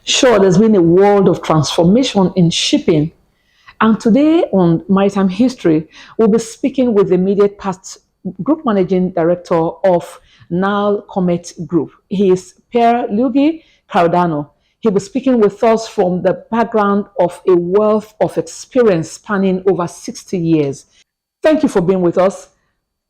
Sure, there's been a world of transformation in shipping. And today on Maritime History, we'll be speaking with the immediate past Group Managing Director of Nile Comet Group. He is Pier Luigi Carrodano. He'll be speaking with us from the background of a wealth of experience spanning over 60 years. Thank you for being with us.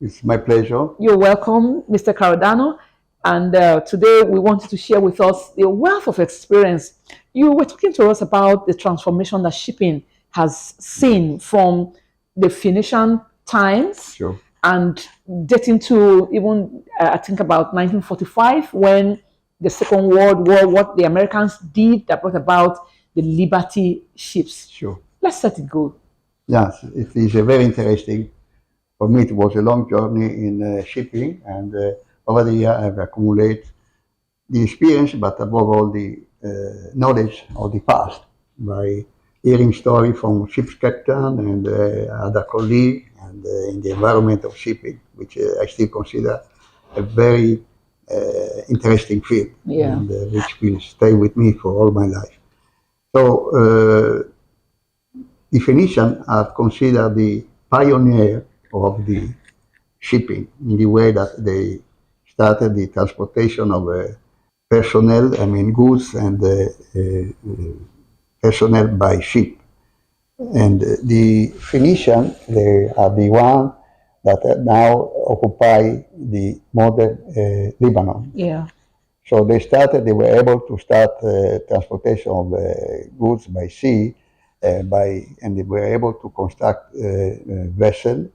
It's my pleasure. You're welcome, Mr. Carrodano. And today we wanted to share with us the wealth of experience. You were talking to us about the transformation that shipping has seen from the Phoenician times Sure. and getting to even, I think, about 1945 when the Second World War, what the Americans did that brought about the Liberty ships. Sure. Let's let it go. Yes, it is very interesting. For me, it was a long journey in shipping, and over the year I've accumulated the experience, but above all the knowledge of the past by hearing stories from ship's captain and other colleagues, and in the environment of shipping, which I still consider a very interesting field, and which will stay with me for all my life. So the Phoenicians are considered the pioneer of the shipping in the way that they started the transportation of personnel, goods and personnel by ship. And the Phoenicians, they are the one that now occupy the modern Lebanon. Yeah. So they were able to start transportation of goods by sea, and they were able to construct vessels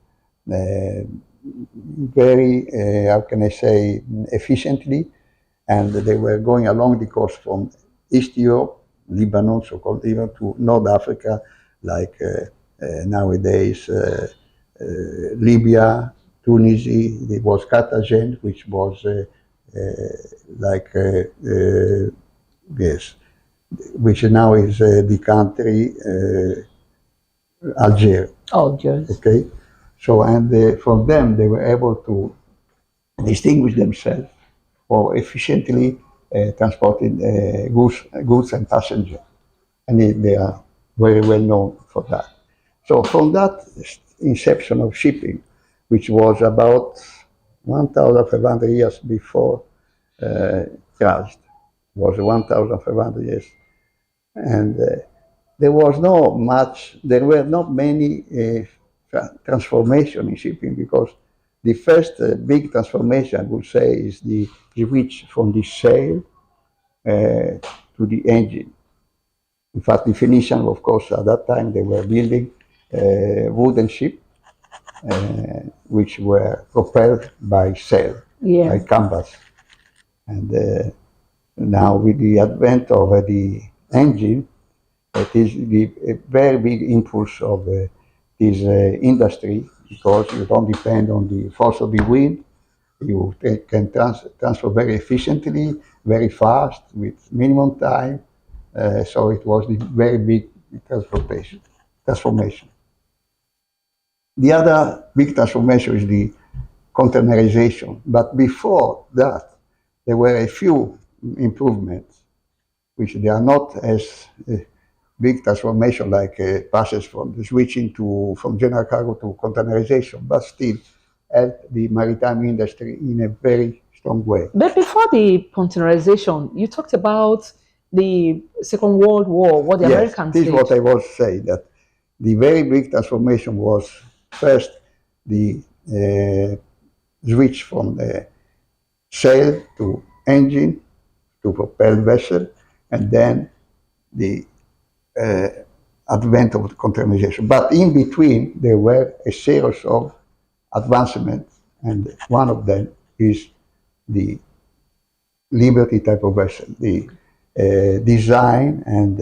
very, how can I say, efficiently, and they were going along the coast from East Europe, Lebanon, so-called, even to North Africa, like nowadays Libya, Tunisia. There was Carthagena, which was which now is the country Algeria. Algeria. Okay, so and from them they were able to distinguish themselves for efficiently transporting goods and passengers, and they are very well known for that. So from that inception of shipping, which was about 1,500 years before Christ, was 1,500 years, and there were not many transformation in shipping, because the first big transformation, I would say, is the switch from the sail to the engine. In fact, the Phoenicians, of course, at that time, they were building wooden ships, which were propelled by sail, by canvas. And now with the advent of the engine, it is a very big impulse of this industry, because you don't depend on the force of the wind. You can transfer very efficiently, very fast, with minimum time. So it was the very big transformation. The other big transformation is the containerization. But before that, there were a few improvements, which they are not as big transformation like passes from the switching from general cargo to containerization, but still helped the maritime industry in a very strong way. But before the containerization, you talked about the Second World War, what the Americans did. This is what I was saying, that the very big transformation was first the switch from the sail to engine to propel vessel, and then the advent of containerization. But in between, there were a series of advancements, and one of them is the Liberty type of vessel, the design and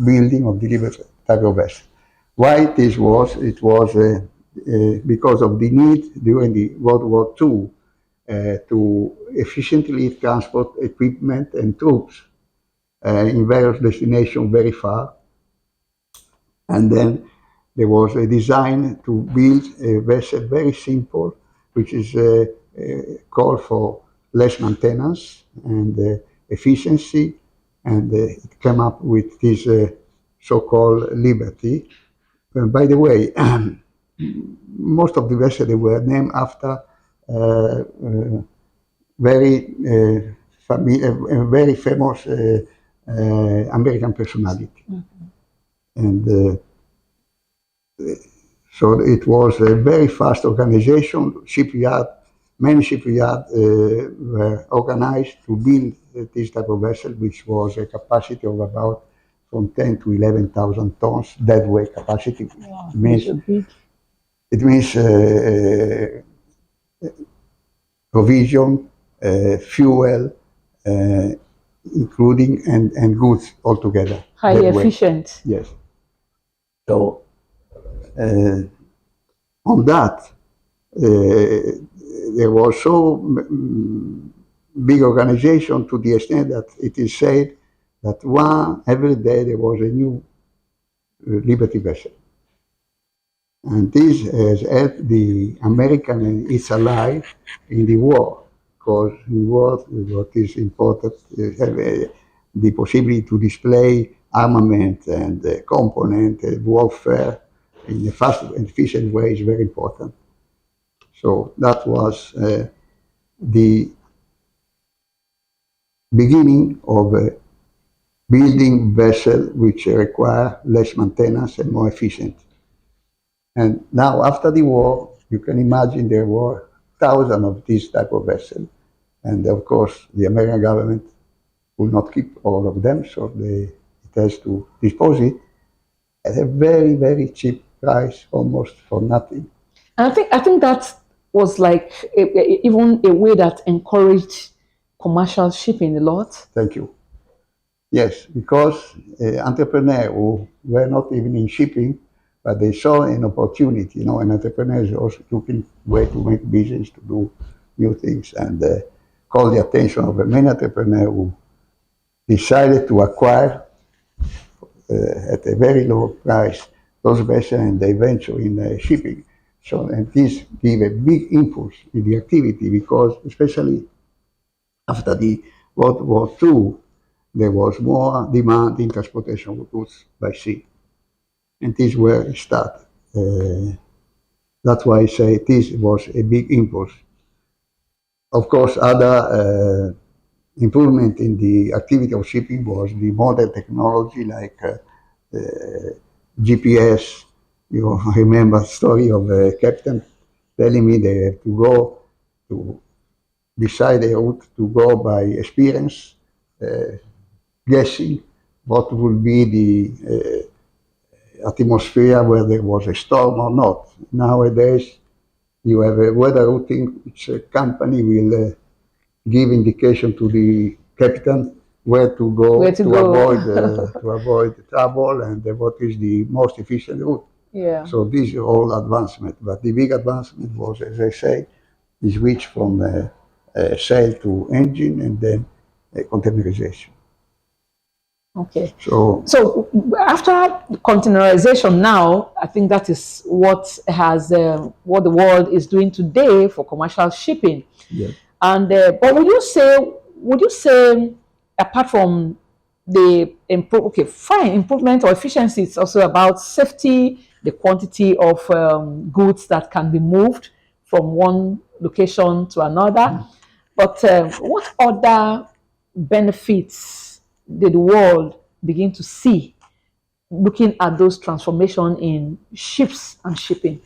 building of the Liberty type of vessel. Why this was? It was because of the need during the World War II to efficiently transport equipment and troops in various destinations very far. And then there was a design to build a vessel very simple, which is called for less maintenance and efficiency, and it came up with this so-called liberty. By the way, most of the vessels were named after very very famous American personality, and so it was a very fast organization. Many shipyards were organized to build this type of vessel, which was a capacity of about from 10 to 11,000 tons deadweight capacity. Wow, It means provision, fuel, including and goods altogether. highly efficient. Yes. So on that, there was so big organization to the extent that it is said that every day there was a new Liberty vessel. And this has helped the American and its allies in the war, because in war, what is important is have the possibility to display armament and component warfare in a fast and efficient way is very important. So that was the beginning of building vessels which require less maintenance and more efficient. And now after the war, you can imagine there were thousands of these type of vessels. And of course, the American government will not keep all of them, so it has to dispose it at a very, very cheap price, almost for nothing. And I think that was like even a way that encouraged commercial shipping a lot. Thank you. Yes, because entrepreneurs who were not even in shipping, but they saw an opportunity. You know, an entrepreneur is also looking way to make business, to do new things, and called the attention of a many entrepreneur who decided to acquire at a very low price those vessels, and they venture in shipping. So, and this gave a big impulse in the activity, because especially after the World War II, there was more demand in transportation of goods by sea. And this is where it started. That's why I say this was a big impulse. Of course, other improvement in the activity of shipping was the modern technology like GPS. You remember the story of a captain telling me they have to go to decide a route to go by experience, guessing what will be the atmosphere, where there was a storm or not. Nowadays, you have a weather routing, which a company will give indication to the captain where to go to avoid trouble, and what is the most efficient route. Yeah. So these are all advancement. But the big advancement was, as I say, the switch from sail to engine, and then containerization. Okay. So after containerization, now I think that is what has what the world is doing today for commercial shipping. Yes. And but would you say apart from the improvement or efficiency, it's also about safety, the quantity of goods that can be moved from one location to another. But what other benefits did the world begin to see looking at those transformations in ships and shipping?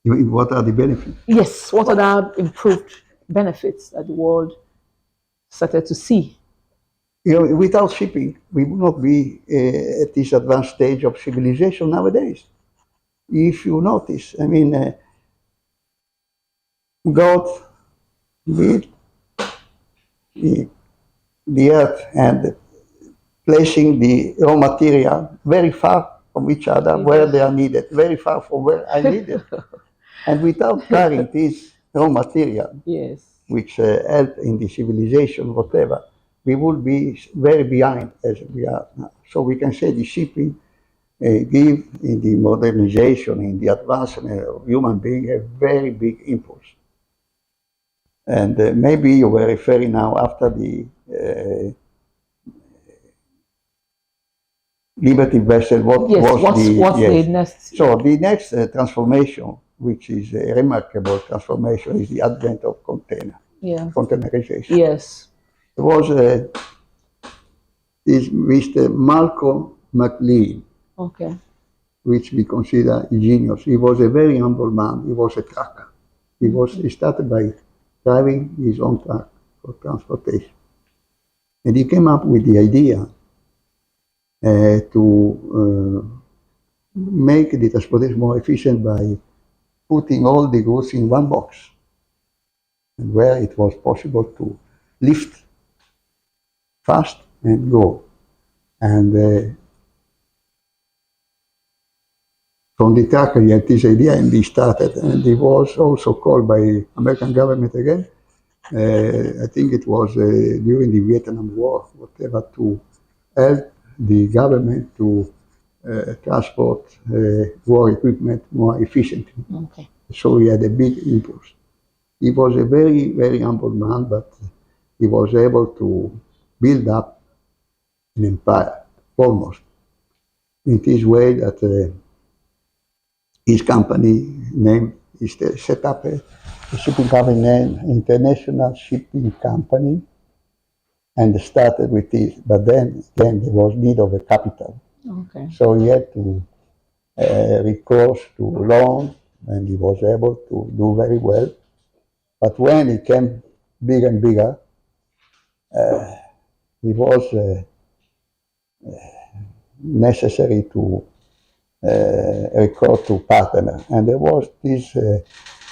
What are the benefits? Yes, what other improved benefits that the world started to see? You know, without shipping, we would not be at this advanced stage of civilization nowadays. If you notice, I mean, God built the earth and placing the raw material very far from each other, where they are needed, very far from where I needed. And without carrying this raw material, Yes. which help in the civilization, whatever, we would be very behind as we are now. So we can say the shipping give in the modernization, in the advancement of human being, a very big impulse. And maybe you were referring now after the Liberty vessel, what Yes, was what's the, what's the yes. next? So the next transformation, which is a remarkable transformation, is the advent of Yeah. containerization. Yes. It was this Mr. Malcolm McLean, Okay. which we consider a genius. He was a very humble man. He was a trucker. He started by driving his own truck for transportation. And he came up with the idea to make the transportation more efficient by putting all the goods in one box, and where it was possible to lift fast and go. And from the trucker, he had this idea and he started. And he was also called by American government again. I think it was during the Vietnam War, whatever, to help the government to transport war equipment more efficiently. Okay. So he had a big impulse. He was a very, very humble man, but he was able to build up an empire, almost, in this way that his company name is set up a shipping company named International Shipping Company, and started with this. But then again, there was need of a capital. Okay. So he had to recourse to loan, and he was able to do very well. But when it came bigger and bigger, it was necessary to record to partner. And there was this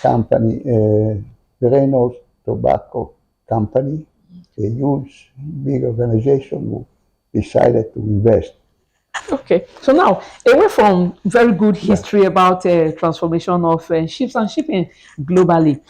company, Reynolds Tobacco Company, a huge, big organization who decided to invest. Okay. So now, away from very good history about transformation of ships and shipping globally,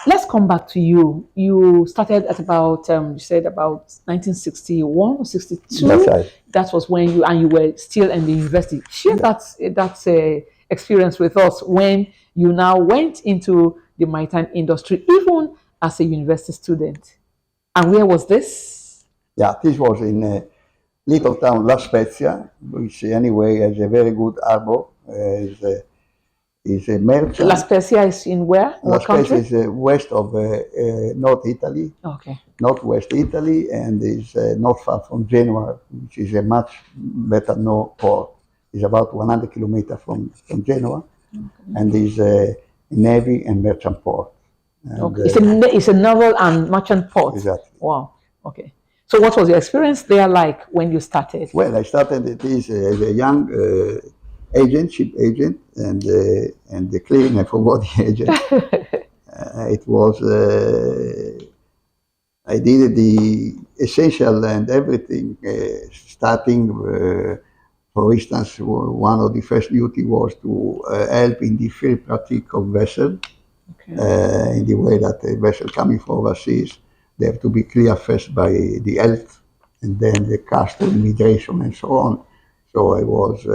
let's come back to you. You started at about you said about 1961 or 62. That's right. That was when you were still in the university. Share that experience with us when you now went into the maritime industry, even as a university student. And where was this? Yeah, this was in little town La Spezia, which anyway has a very good harbor. Is a merchant. La Spezia is in where? La What country? Spezia is west of North Italy, Okay. northwest Italy, and is not far from Genoa, which is a much better known port. It's about 100 kilometers from Genoa, and is a navy and merchant port. And, Okay. It's a naval and merchant port. Exactly. Wow. Okay. So what was your experience there like when you started? Well, I started this as a young ship agent, and the clearing, I forgot the agent. It was, I did the essential and everything, starting, for instance, one of the first duty was to help in the field pratique of vessel, in the way that a vessel coming from overseas, they have to be cleared first by the health, and then the custom, immigration, and so on. So I was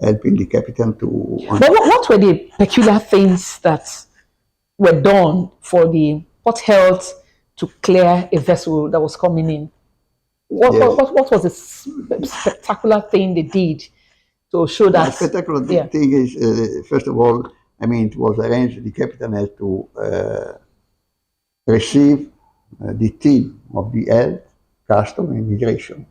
helping the captain to. But what were the peculiar things that were done for the port health to clear a vessel that was coming in? What was the spectacular thing they did to show that? The spectacular thing is, first of all, I mean, it was arranged, the captain had to receive the team of the health, custom, and immigration.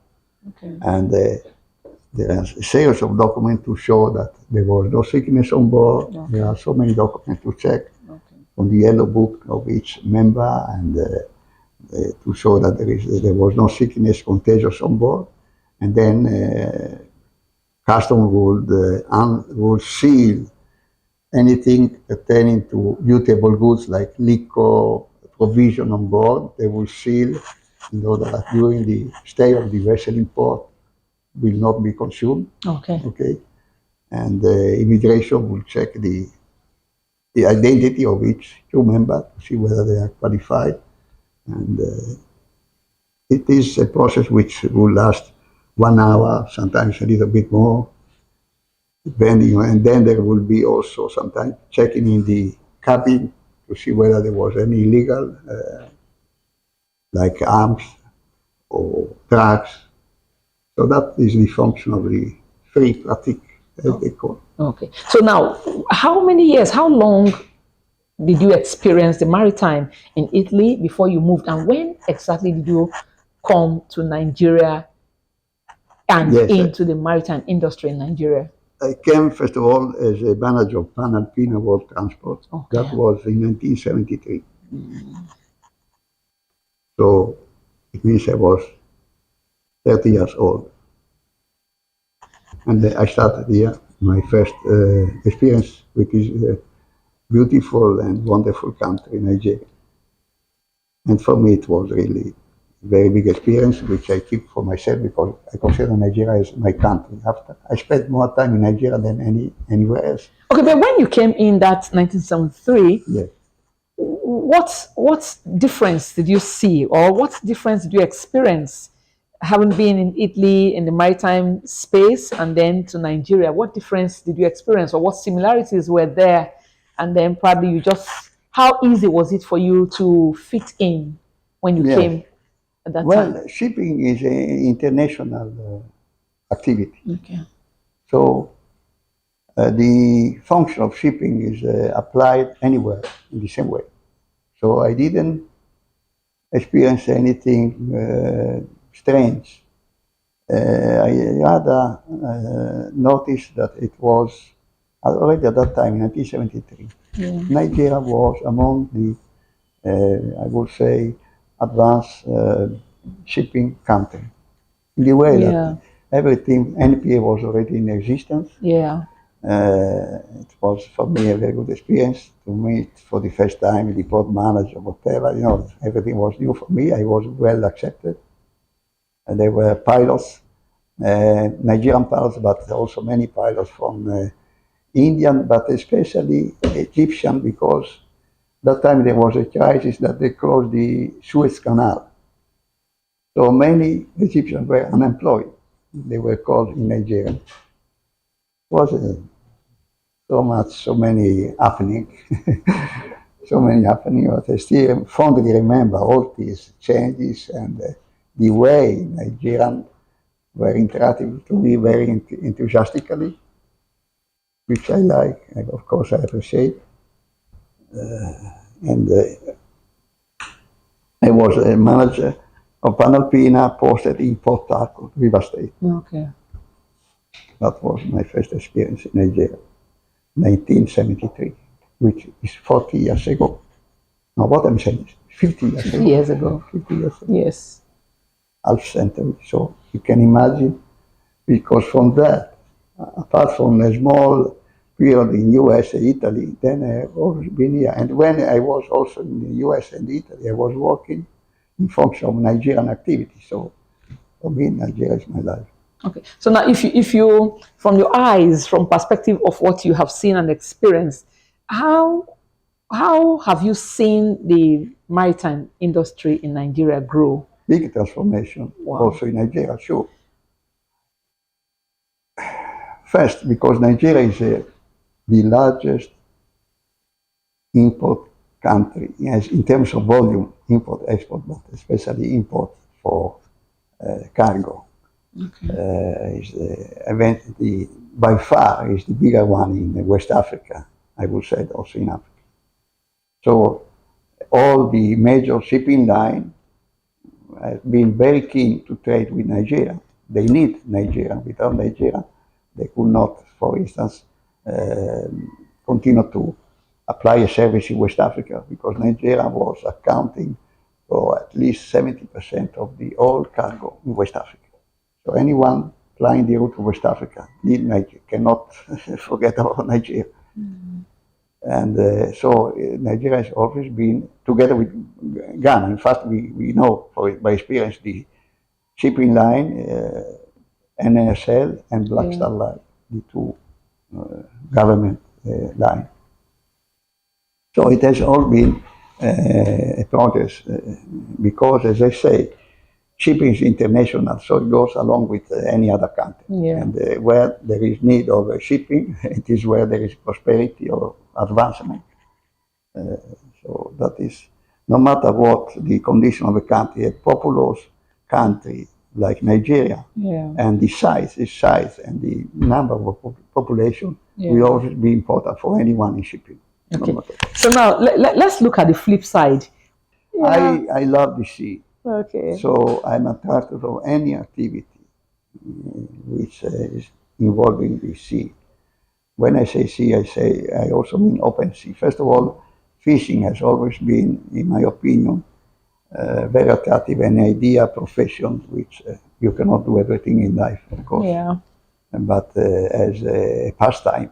Okay. And there are a series of documents to show that there was no sickness on board. Okay. There are so many documents to check on the yellow book of each member, and to show that there was no sickness contagious on board. And then custom would seal anything pertaining to dutiable goods like liquor, provision on board. They will seal in order that during the stay of the vessel in port will not be consumed. Okay. Okay. And immigration will check the identity of each crew member to see whether they are qualified. And it is a process which will last 1 hour, sometimes a little bit more, depending. And then there will be also sometimes checking in the cabin to see whether there was any illegal, like arms or drugs. So that is the function of the free pratique, as they call it. Okay. So now, how many years, how long did you experience the maritime in Italy before you moved? And when exactly did you come to Nigeria and Yes, into the maritime industry in Nigeria? I came first of all as a manager of Pan-Alpina World Transport. Okay. That was in 1973. So it means I was 30 years old. And I started here my first experience with this beautiful and wonderful country, Nigeria. And for me, it was really a very big experience, which I keep for myself because I consider Nigeria as my country. After I spent more time in Nigeria than anywhere else. Okay, but when you came in that 1973, Yes. what difference did you see, or what difference did you experience having been in Italy in the maritime space and then to Nigeria? What difference did you experience, or what similarities were there? And then probably how easy was it for you to fit in when you Yes. came at that Well, time? shipping is an international activity. Okay. So the function of shipping is applied anywhere in the same way. So I didn't experience anything strange. I rather noticed that it was already at that time, in 1973, Nigeria was among the, I would say, advanced shipping country. In the way that everything, NPA was already in existence. Yeah. It was for me a very good experience to meet for the first time the port manager, whatever. You know, everything was new for me. I was well accepted. And there were pilots, Nigerian pilots, but also many pilots from Indian, but especially Egyptian, because that time there was a crisis that they closed the Suez Canal. So many Egyptians were unemployed. They were called in Nigeria. It was so many happening, so many happening. But I still fondly remember all these changes and the way Nigerians were interacting to me very enthusiastically, which I like, and of course I appreciate. And I was a manager of Panalpina posted in Port Harcourt, River State. Okay. That was my first experience in Nigeria, 1973, which is 40 years ago. Now what I'm saying is 50 years 50 ago. years ago. 50 years ago. Yes. Half century. So you can imagine, because from that, apart from a small period in US and Italy, then I've always been here. And when I was also in the US and Italy, I was working in function of Nigerian activity. So for me, Nigeria is my life. Okay. So now, if you, from your eyes, from perspective of what you have seen and experienced, how have you seen the maritime industry in Nigeria grow? Big transformation also in Nigeria, sure. First, because Nigeria is the largest import country in terms of volume, import, export, but especially import for cargo. Okay. By far is the bigger one in West Africa, I would say also in Africa. So all the major shipping lines have been very keen to trade with Nigeria. They need Nigeria. Without Nigeria, they could not, for instance, continue to apply a service in West Africa, because Nigeria was accounting for at least 70% of the oil cargo in West Africa. So anyone flying the route to West Africa need Nigeria, cannot forget about Nigeria. Mm-hmm. And so Nigeria has always been, together with Ghana, in fact, we know by experience the shipping line, NSL and Black Star Line, the two government lines. So it has all been a progress because, as I say, shipping is international, so it goes along with any other country. Yeah. And where there is need of shipping, it is where there is prosperity or advancement. So that is, no matter what the condition of a country, a populous country like Nigeria. Yeah. And the size, and the number of population will Yeah. always be important for anyone in shipping. No Okay. matter. So now let's look at the flip side. Yeah. I love the sea, Okay. so I'm attracted to any activity which is involving the sea. When I say sea, I also mean open sea. First of all, fishing has always been, in my opinion, very attractive, an idea, profession, which you cannot do everything in life, of course. Yeah. But as a pastime,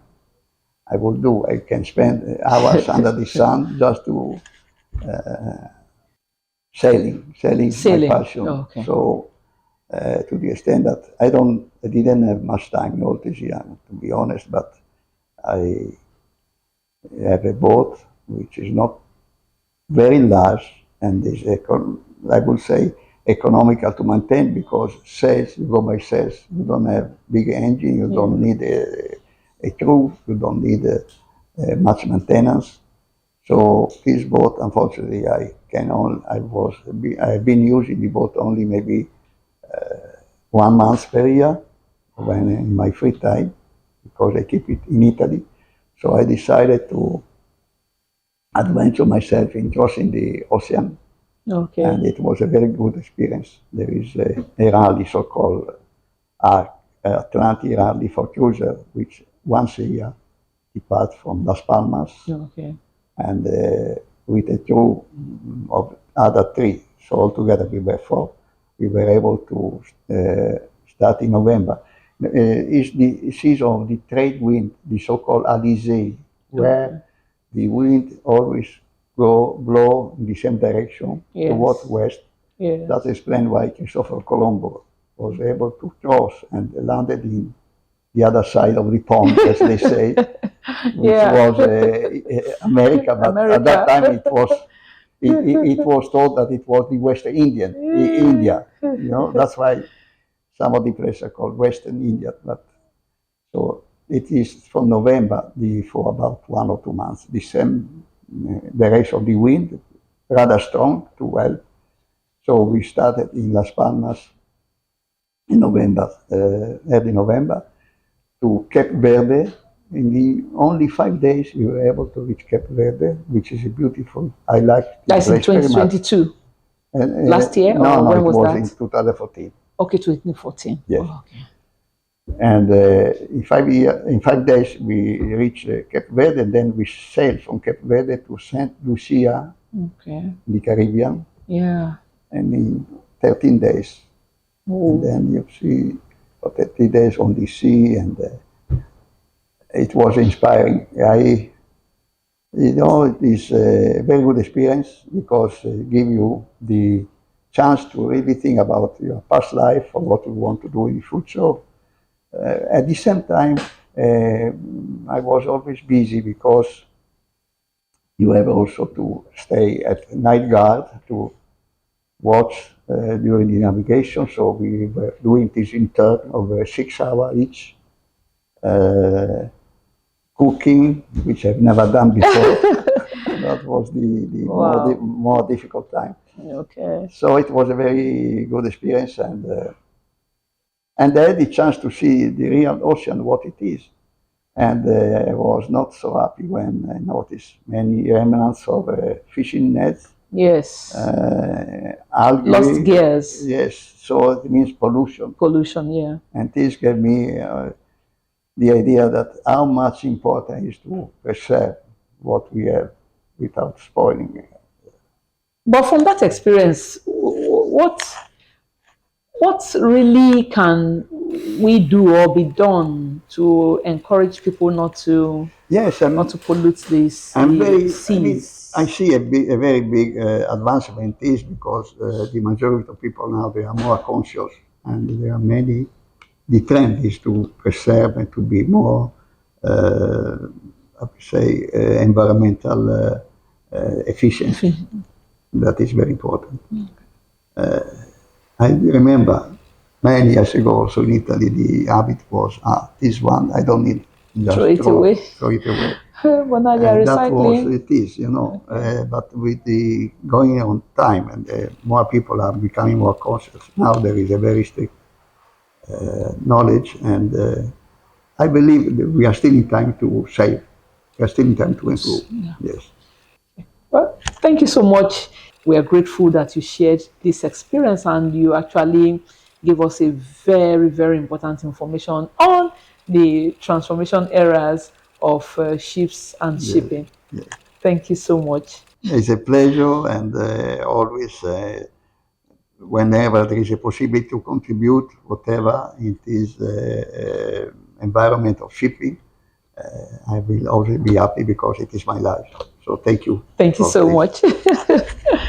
I will do. I can spend hours under the sun just to sailing. Sailing is my Sailing. passion. Okay. So to the extent that I didn't have much time in all this year, to be honest, but I have a boat which is not very large and is, I would say, economical to maintain because sails, you go by sails, you don't have big engine, you don't need a crew, you don't need much maintenance. So this boat, unfortunately, I've been using the boat only maybe 1 month per year when in my free time because I keep it in Italy. So I decided to adventure myself in crossing the ocean, Okay. and it was a very good experience. There is a rally, so-called Atlantic Rally for cruiser, which once a year depart from Las Palmas, Okay. and with a crew of other three. So altogether we were four. We were able to start in November. It's the season of the trade wind, the so-called Alizé, where the wind always blow in the same direction, towards west. Yes. That explains why Christopher Colombo was able to cross and landed in the other side of the pond, as they say, which was America. But at that time it was thought that it was the Western India. You know, that's why some of the places are called Western India. But so it is from November for about 1 or 2 months. The same direction of the wind, rather strong to well. So we started in Las Palmas in November, early November, to Cape Verde. In the only 5 days we were able to reach Cape Verde, which is a beautiful. I like That's in 2022. Last year, no, or no, when it was was that? in 2014. Okay, 2014. Yes. Oh, okay. And in 5 days we reached Cape Verde, and then we sailed from Cape Verde to Saint Lucia, in the Caribbean, Yeah. and in 13 days. And then you see for 30 days on the sea, and it was inspiring. It is a very good experience because it gives you the chance to really think about your past life or what you want to do in the future. At the same time, I was always busy because you have also to stay at night guard to watch during the navigation. So we were doing this in turn over 6 hours each. Cooking, which I've never done before. That was the more difficult time. Okay. So it was a very good experience, and I had the chance to see the real ocean, what it is. And I was not so happy when I noticed many remnants of fishing nets. Yes. Algae. Lost gears. Yes, so it means pollution. Pollution, yeah. And this gave me the idea that how much important is to preserve what we have without spoiling it. But from that experience, what really can we do or be done to encourage people not to pollute these seas? I see a very big advancement in this because the majority of people now, they are more conscious, and there are many. The trend is to preserve and to be more, environmental efficient. That is very important. I remember many years ago, also in Italy, the habit was, this one I don't need, just throw it away. But now they are And that was recycling. it is, you know. But with the going on time and more people are becoming more conscious. Now there is a very strict knowledge, and I believe that we are still in time to save. We are still in time to improve. Yeah. Yes, Well, thank you so much. We are grateful that you shared this experience and you actually gave us a very, very important information on the transformation eras of ships and yes, shipping. yes. Thank you so much. It's a pleasure, and always, whenever there is a possibility to contribute, whatever it is, environment of shipping, I will always be happy because it is my life. So thank you Thank you for so this. much.